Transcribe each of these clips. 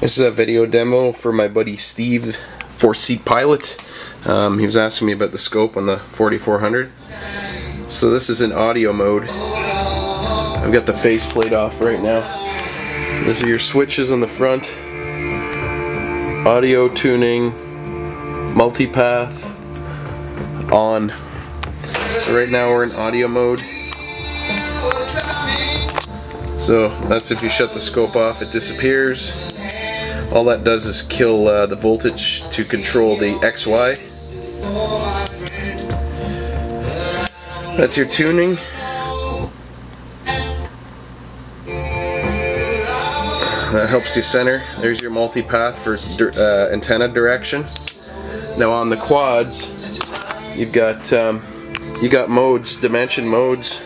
This is a video demo for my buddy Steve, 4-seat pilot. He was asking me about the scope on the 4400. So this is in audio mode. I've got the faceplate off right now. These are your switches on the front. Audio tuning, multipath, on. So right now we're in audio mode. So that's if you shut the scope off, it disappears. All that does is kill the voltage to control the XY. That's your tuning. That helps you center. There's your multipath for antenna direction. Now on the quads, you've got modes, dimension modes.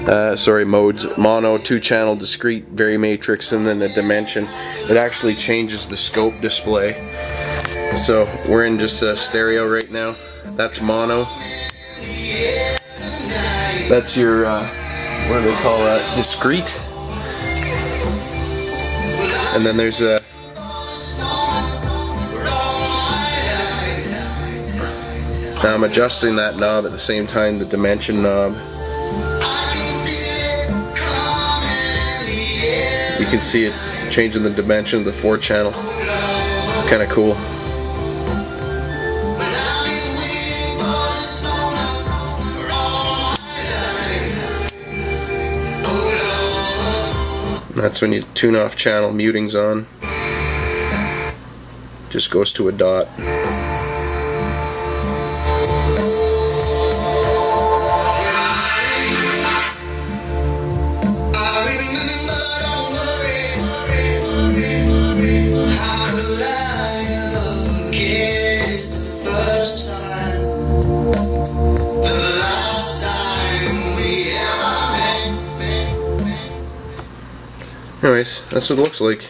Modes, mono, 2-channel, discrete, varimatrix, and then the dimension. It actually changes the scope display. So we're in just stereo right now. That's mono. That's your, what do they call that? Discrete. And then there's a now I'm adjusting that knob at the same time, the dimension knob. You can see it changing the dimension of the 4-channel. Kind of cool. That's when you tune off channel, muting's on. Just goes to a dot. Anyways, that's what it looks like.